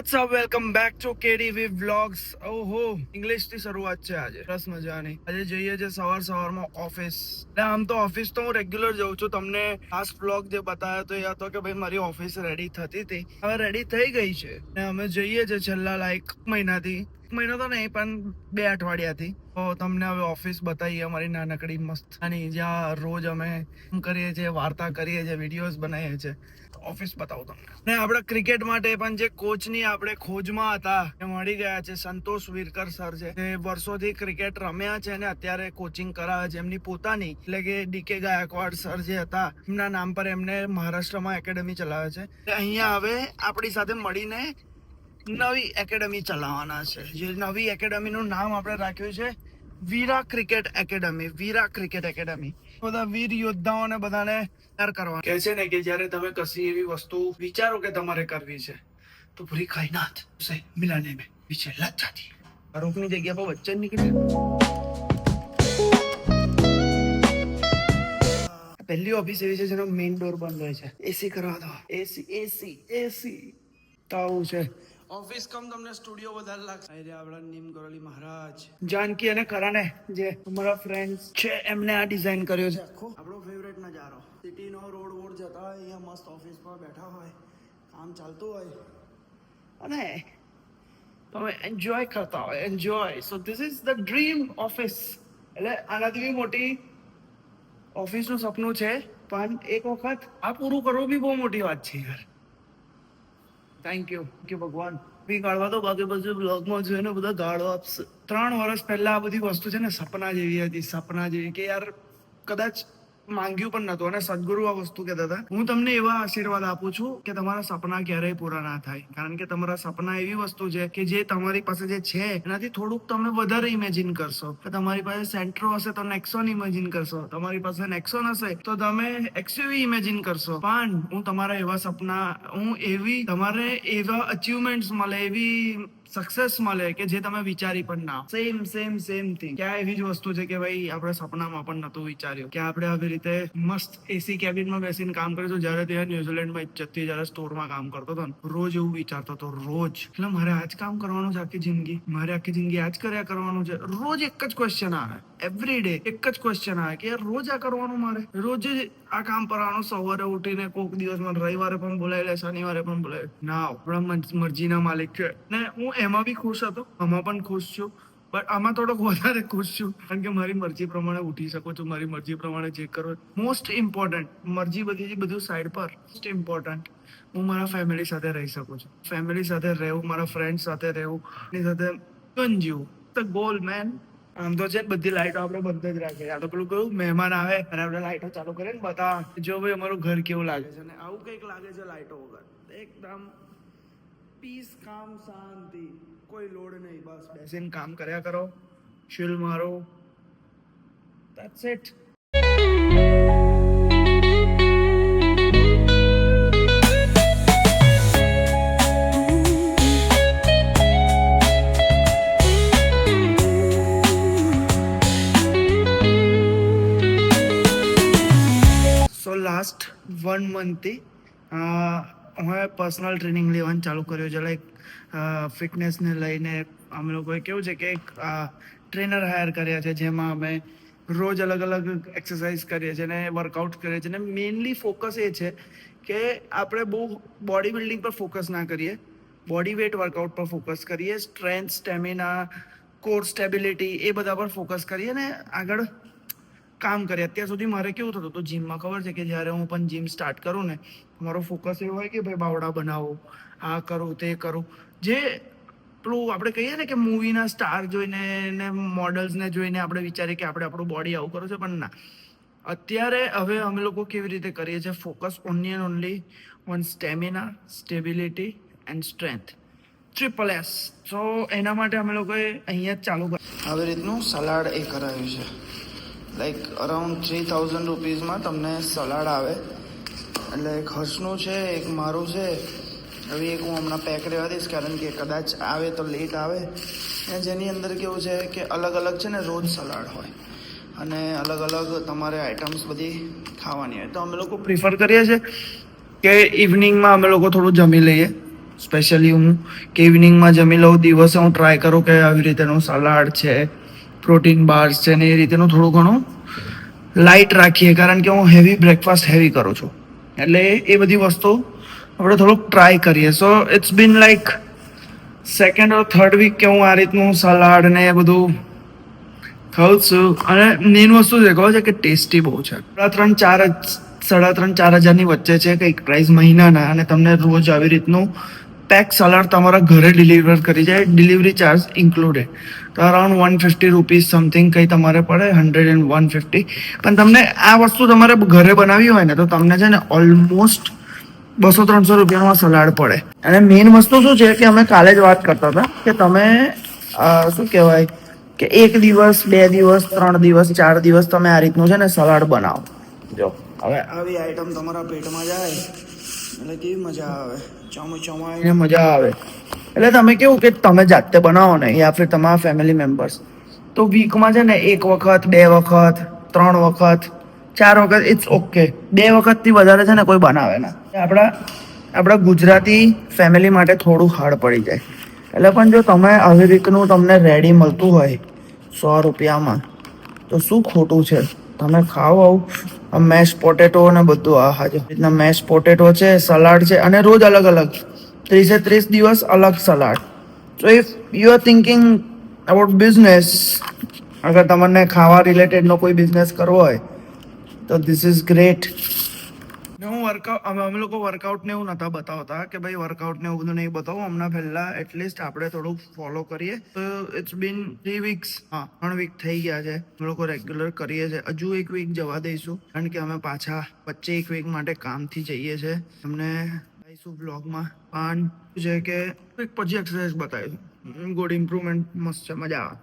Watts up welcome back to KDV vlogs. ઓહો, English થી શરૂઆત છે આજે. રસ મજાની. આજે જઈએ છે સવારમાં ઓફિસ. આમ તો ઓફિસ તો હું રેગ્યુલર જઉં છું. તમને લાસ્ટ વ્લોગ જે બતાવ્યો તો એ હતો કે ભાઈ મારી ઓફિસ રેડી થતી હતી. હવે રેડી થઈ ગઈ છે ને અમે જઈએ છે છેલ્લા મહિનાથી. મહિનો તો નહીં પણ 2 અઠવાડિયાથી. તો તમને હવે ઓફિસ બતાવીએ અમારી નાનકડી મસ્ત અને જ્યાં રોજ અમે કરીએ છીએ, વાર્તા કરીએ છીએ, વિડીયોઝ બનાવીએ છીએ. ઓફિસ બતાવું તમને. ને આપણે ક્રિકેટ માટે પણ જે કોચની આપણે ખોજમાં હતા એ મળી ગયા છે. સંતોષ વિરકર સર છે, જે વર્ષોથી ક્રિકેટ રમ્યા છે અને અત્યારે કોચિંગ કરાવે છે. એમની પોતાની એટલે કે ડીકે ગાયકવાડ સર જે હતા એમના નામ પર એમને મહારાષ્ટ્રમાં એકેડમી ચલાવે છે. અહીંયા હવે આપણી સાથે મળીને નવી એકેડમી ચલાવવાના છે. જે નવી એકેડમીનું નામ આપણે રાખ્યું છે વીરા ક્રિકેટ એકેડમી. વીરા ક્રિકેટ એકેડમી બધા વીર યોદ્ધાઓને બધાને તૈયાર કરવા કહે છે ને કે જ્યારે તમે કશી એવી વસ્તુ વિચારો કે તમારે કરવી છે તો પૂરી કાયનાત ઉસે મિલાને में पीछे लग जाती है. फारूकની જગ્યા પર બચ્ચન નીકળે. પહેલી ઓફિસ એવી છે જેનો મેઇન ડોર બંધ હોય છે. એસી કરવા દો. એસી તો આવું છે ઓફિસ કમ. તમને સ્ટુડિયો વધારે લાગશે. આપણા નીમ ગોરલી મહારાજ, જાનકી અને કરાને જે અમારા ફ્રેન્ડ્સ છે એમને આ ડિઝાઇન કર્યો છે. આખો આપણો ફેવરેટ નજારો. સિટીનો રોડ જતા હોય, અહીંયા મસ્ત ઓફિસ પર બેઠા હોય, કામ ચાલતું હોય અને તમે એન્જોય કરતા હોય. Enjoy. So this is the dream office. એટલે આનાથી બી મોટી ઓફિસનું સપનું છે, પણ એક વખત આ પૂરું કરવું બી બહુ મોટી વાત છે યાર. થેન્ક યુ ભગવાન. બી ગાળવા તો બાકી બધું બ્લોગમાં જોઈને બધા ગાળો આપશે. 3 વર્ષ પહેલા આ બધી વસ્તુ છે ને સપના જેવી હતી. સપના જેવી કે યાર કદાચ માંગ્યું પણ નતું. અને સદગુરુ આ વસ્તુ કહેતા હતા, હું તમને એવા આશીર્વાદ આપું છું કે તમારા સપના ક્યારેય પૂરા ના થાય. કારણ કે તમારા સપના એવી વસ્તુ છે કે જે તમારી પાસે જે છે એનાથી થોડુંક તમે વધારે ઇમેજિન કરશો. તમારી પાસે સેન્ટ્રો હશે તો નેક્સોન ઇમેજિન કરશો. તમારી પાસે નેક્સોન હશે તો તમે એક્સયુવી ઇમેજિન કરશો. પણ હું તમારા એવા સપના, તમારે એવા અચીવમેન્ટ્સ મળે, એવી સક્સેસ મળે કે જે તમે વિચારી પણ ના. Same thing. ક્યાં એવી જ વસ્તુ છે કે ભાઈ આપણે સપનામાં પણ નતું વિચાર્યું કે આપણે આવી રીતે મસ્ત એસી કેબિનમાં બેસીને કામ કરીશું. જયારે ત્યાં ન્યુઝીલેન્ડમાં ઇજ્જતથી જયારે સ્ટોરમાં કામ કરતો હતો ને, રોજ એવું વિચારતો હતો. રોજ એટલે મારે આજ કામ કરવાનું છે આખી જિંદગી. મારે આખી જિંદગી આજ કર્યા કરવાનું છે. રોજ એક જ ક્વેશ્ચન આવે. એવરી ડે એક જ ક્વેશ્ચન આવે કે યાર રોજ આ કરવાનું, મારે રોજ આ કામ કરવાનું. સવારે ઉઠીને કોઈક દિવસમાં રવિવારે પણ બોલાવી લે, શનિવારે પણ બોલાવે. ના, આપણા મરજીના માલિક છે ને. હું એમાં બી ખુશ હતો, આમાં પણ ખુશ છું. બટ આમાં થોડોક વધારે ખુશ છું કારણ કે મારી મરજી પ્રમાણે ઉઠી શકું છું, મારી મરજી પ્રમાણે જે કરો. મોસ્ટ ઇમ્પોર્ટન્ટ, મરજી બધું સાઈડ પર. મોસ્ટ ઇમ્પોર્ટન્ટ, હું મારા ફેમિલી સાથે રહી શકું છું. ફેમિલી સાથે રહેવું, મારા ફ્રેન્ડ સાથે રહેવું, એની સાથે જીવવું. The goal man. આમ તો છે બધી લાઈટો આપણે બંધ જ રાખીએ. આ તો પેલું કહ્યું મહેમાન આવે અને આપણે લાઈટો ચાલુ કરીએ ને બતા જો ભાઈ અમારું ઘર કેવું લાગે છે. અને આવું કંઈક લાગે છે લાઈટો વગર. એકદમ પીસ, કામ, શાંતિ, કોઈ લોડ નહીં. બસ બેસીને કામ કર્યા કરો, શિલ મારો. That's it. સો લાસ્ટ 1 મંથથી અમે પર્સનલ ટ્રેનિંગ લેવાનું ચાલુ કર્યું છે. લાઈક ફિટનેસને લઈને અમે લોકોએ કેવું છે કે એક ટ્રેનર હાયર કર્યા છે, જેમાં અમે રોજ અલગ અલગ એક્સરસાઇઝ કરીએ છીએ અને વર્કઆઉટ કરીએ છીએ. અને મેઇનલી ફોકસ એ છે કે આપણે બહુ બોડી બિલ્ડિંગ પર ફોકસ ના કરીએ, બોડી વેટ વર્કઆઉટ પર ફોકસ કરીએ, સ્ટ્રેન્થ, સ્ટેમિના, કોર સ્ટેબિલિટી એ બધા પર ફોકસ કરીએ ને આગળ કામ કરીએ. અત્યાર સુધી મારે કેવું થતું હતું જીમમાં, ખબર છે કે જ્યારે હું પણ જીમ સ્ટાર્ટ કરું ને, મારો ફોકસ એવો હોય કે ભાઈ બાવડા બનાવો, આ કરું તે કરું. જે પેલું આપણે કહીએ ને કે મૂવીના સ્ટાર જોઈને ને મોડલ્સને જોઈને આપણે વિચારીએ કે આપણે આપણું બોડી આવું કરવું છે, પણ ના. અત્યારે હવે અમે લોકો કેવી રીતે કરીએ છીએ, focus only and only on stamina, stability and strength, SSS. સો એના માટે અમે લોકોએ અહીંયા જ ચાલુ કર્યું. આવી રીતનું સલાડ એ કરાયું છે. લાઈક અરાઉન્ડ 3000 રૂપીઝમાં તમને સલાડ આવે. એટલે એક હર્ષનું છે, એક મારું છે. હવે એક હું હમણાં પેક રહેવા દઈશ કારણ કે કદાચ આવે તો લેટ આવે. જેની અંદર કેવું છે કે અલગ અલગ છે ને રોજ સલાડ હોય અને અલગ અલગ તમારે આઇટમ્સ બધી ખાવાની હોય. તો અમે લોકો પ્રિફર કરીએ છીએ કે ઇવનિંગમાં અમે લોકો થોડું જમી લઈએ. સ્પેશિયલી હું કે ઇવનિંગમાં જમી લઉં, દિવસે હું ટ્રાય કરું કે આવી રીતેનું સલાડ છે, પ્રોટીન બાર્સ છે ને એ રીતેનું થોડું ઘણું લાઇટ રાખીએ, કારણ કે હું હેવી બ્રેકફાસ્ટ હેવી કરું છું, એટલે એ બધી વસ્તુ આપણે થોડુંક ટ્રાય કરીએ. So it's been like second or third week કે હું આ રીતનું સલાડ ને એ બધું ખાઉં છું. અને મેઇન વસ્તુ છે કહો છે કે ટેસ્ટી બહુ છે. 3,500-4,500 વચ્ચે છે કંઈક પ્રાઇસ મહિનાના, અને તમને રોજ આવી રીતનું પેક સલાડ તમારા ઘરે ડિલિવર કરી જાય, ડિલિવરી ચાર્જ ઇન્ક્લુડેડ. તો અરાઉન્ડ 150 રૂપીઝ સમથિંગ કંઈ તમારે પડે, 100 and 150. પણ તમને આ વસ્તુ તમારે ઘરે બનાવી હોય ને તો તમને છે ને ઓલમોસ્ટ 200-300 રૂપિયામાં સલાડ પડે. અને મેઇન વસ્તુ શું છે કે અમે કાલે જ વાત કરતા હતા કે તમે શું કહેવાય કે 1 દિવસ 2 દિવસ 3 દિવસ 4 દિવસ તમે આ રીતનું છે ને સલાડ બનાવો. જો હવે આવી આઈટમ તમારા પેટમાં જાય એટલે કેવી મજા આવે, ચોમાઈને મજા આવે. એટલે તમે કેવું કે તમે જાતે બનાવો ને યા ફિર તમારા ફેમિલી મેમ્બર્સ, તો વીકમાં છે ને 1 વખત 2 વખત 3 વખત 4 વખત ઇટ્સ ઓકે. 2 વખતથી વધારે છે ને કોઈ બનાવે ના. આપણા ગુજરાતી ફેમિલી માટે થોડું હાર્ડ પડી જાય. એટલે પણ જો તમે આવી રીતનું તમને રેડી મળતું હોય 100 રૂપિયામાં તો શું ખોટું છે, તમે ખાઓ આવું મેશ પોટેટો ને બધું. આ હા જો રીતના મેશ પોટેટો છે, સલાડ છે, અને રોજ અલગ અલગ 30 દિવસ અલગ salad. So if you are thinking about business, અગર તમને ખાવા રિલેટેડનો કોઈ બિઝનેસ કરવો હોય તો ધીસ ઇઝ ગ્રેટ. ને હું અમે લોકો વર્કઆઉટને એવું નહોતા બતાવતા કે ભાઈ વર્કઆઉટને એવું બધું નહીં બતાવું હમણાં. પહેલાં એટલીસ્ટ આપણે થોડુંક ફોલો કરીએ. તો ઇટ્સ બીન 3 વીક્સ, 3 વીક થઈ ગયા છે અમે લોકો રેગ્યુલર કરીએ છીએ. હજુ 1 વીક જવા દઈશું, કારણ કે અમે પાછા વચ્ચે 1 વીક માટે કામથી જઈએ છીએ. તમને આવીશું બ્લોગમાં. પણ છે કે પછી એક્સરસાઇઝ બતાવીશું. ગુડ ઇમ્પ્રુવમેન્ટ, મસ્ત છે, મજા આવે.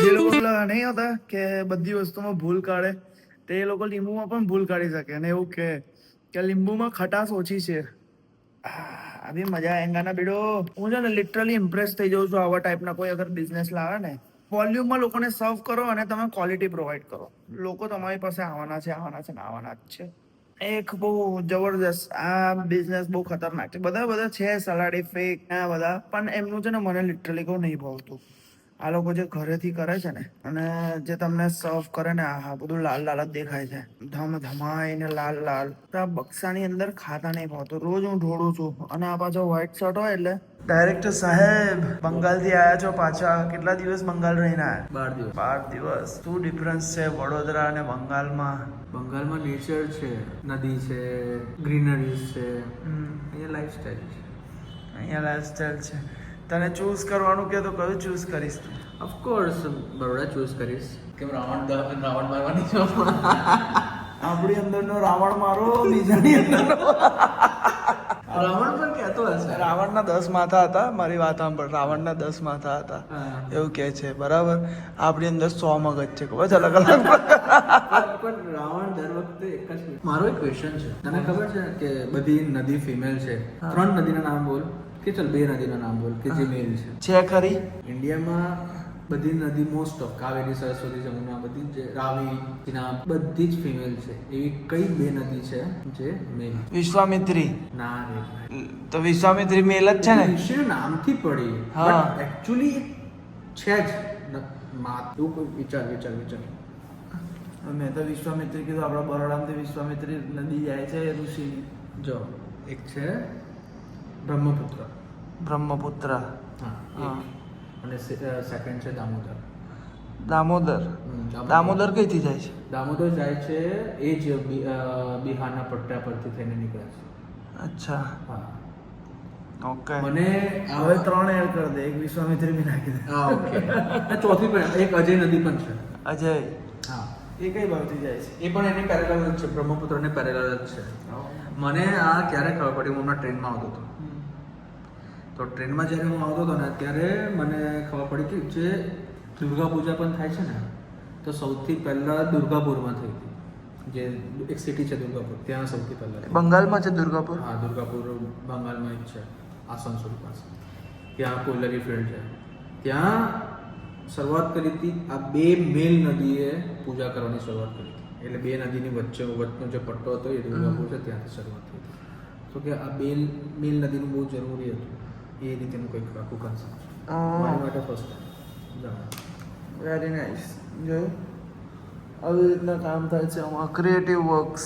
જે લોકો નહીં હોતા કે બધી વસ્તુમાં ભૂલ કાઢે, તે એ લોકો લીંબુમાં પણ ભૂલ કાઢી શકે અને એવું કે લીંબુમાં ખટાશ ઓછી છે. આવી મજા આયેગા ના બેડો. હું છે ને લિટરલી ઇમ્પ્રેસ થઈ જાઉં છું આવા ટાઈપના કોઈ અગર બિઝનેસ લાવે ને. વોલ્યુમમાં લોકોને સર્વ કરો અને તમે ક્વોલિટી પ્રોવાઈડ કરો, લોકો તમારી પાસે આવવાના છે જ છે. એક બહુ જબરદસ્ત આ બિઝનેસ બહુ ખતરનાક છે. બધા છે સલાડી ફેક ને બધા, પણ એમનું છે ને મને લિટરલી કહું નહીં ભાવતું. આ લોકો જે ઘરેથી કરે છે ને અને જે તમને સર્વ કરે ને, આ બધું લાલ લાલ જ દેખાય છે, ધમાઈને લાલ. તો આ બક્સાની અંદર ખાતા નહીં ભાવતું. રોજ હું ઢોળું છું. અને આ પાછો વ્હાઈટ શર્ટ હોય એટલે ડાયરેક્ટર સાહેબ બંગાળથી આવ્યા છો પાછા. કેટલા દિવસ બંગાળ રહીને આવ્યા? 12 દિવસ. શું ડિફરન્સ છે વડોદરા અને બંગાળમાં? બંગાળમાં નેચર છે, નદી છે, ગ્રીનરીઝ છે. અહીંયા લાઈફસ્ટાઈલ છે. અહીંયા લાઈફસ્ટાઈલ છે. તને ચૂઝ કરવાનું કે તો કયું ચૂઝ કરીશ તું? ઓફકોર્સ બરોડા ચૂઝ કરીશ. કેમ રાવણ મારવાની છો? આપણી અંદરનો રાવણ મારો, બીજાની અંદરનો રાવણ પણ કહેતો હશે. રાવણના 10 માથા હતા. મારી વાત સાંભળ, રાવણના 10 માથા હતા એવું કહે છે, બરાબર? આપણી અંદર 100 મગજ છે, ખબર છે? અલગ અલગ. પણ રાવણ દર વખતે એક જ. મારો એક ક્વેશ્ચન છે, તને ખબર છે કે બધી નદી ફિમેલ છે? 3 નદીના નામ બોલ. કે ચલ 2 નદીના નામ બોલ કે જે મેલ છે ખરી. ઇન્ડિયામાં બધી નદી મોસ્ટ ઓફ કાવેરી, સરસ્વતી, જમુના, બધી જે રાવી, ચિનાબ બધી જ ફિમેલ છે. એવી કઈ 2 નદી છે જે મેલ? વિશ્વામિત્રી. ના રે, તો વિશ્વામિત્રી મેલ જ છે ને? વિષય નામથી પડી, બટ એકચ્યુઅલી છે જ તું કોઈ વિચાર. મેં તો વિશ્વામિત્રી કીધું. આપણા બરોડામાંથી વિશ્વામિત્રી નદી જાય છે ઋષિની. જો એક છે બ્રહ્મપુત્ર. હા. અને સેકન્ડ છે દામોદર કઈથી જાય છે? દામોદર જાય છે એ જ બિહારના પટ્ટા પરથી થઈને નીકળે છે. અચ્છા, હા, ઓકે. મને હવે 3 એડ કરી દે, એક વિશ્વામિત્રી બી નાખી દે. હા, ઓકે. ચોથી પણ એક અજય નદી પણ છે. અજય. હા, એ કઈ બાજુથી જાય છે? એ પણ એને પેરેલલ જ છે, બ્રહ્મપુત્રને પેરેલલ જ છે. મને આ ક્યારે ખબર પડી? હું હમણાં ટ્રેનમાં આવતો હતો, તો ટ્રેનમાં જ્યારે હું આવતો હતો ને ત્યારે મને ખબર પડી કે જે દુર્ગા પૂજા પણ થાય છે ને, તો સૌથી પહેલાં દુર્ગાપુરમાં થઈ હતી. જે એક સિટી છે દુર્ગાપુર, ત્યાં સૌથી પહેલાં. બંગાળમાં છે દુર્ગાપુર? હા, દુર્ગાપુર બંગાળમાં જ છે, આસનસોલ પાસે. ત્યાં કોલરી ફિલ્ડ છે. ત્યાં શરૂઆત કરી હતી આ 2 મેલ નદીએ પૂજા કરવાની શરૂઆત કરી હતી. એટલે બે નદીની વચ્ચેનો જે પટ્ટો હતો એ દુર્ગાપુર છે ત્યાંથી શરૂઆત થઈ હતી. તો કે આ બેલ નદીનું બહુ જરૂરી હતું એ રીતેનું કંઈક આખું કન્સેપ્ટ છે. મારી માટે ફર્સ્ટ ટાઈમ જાણ્યું. Very nice. જોયું આવી રીતના કામ થાય છે આમાં ક્રિએટિવ વર્ક્સ.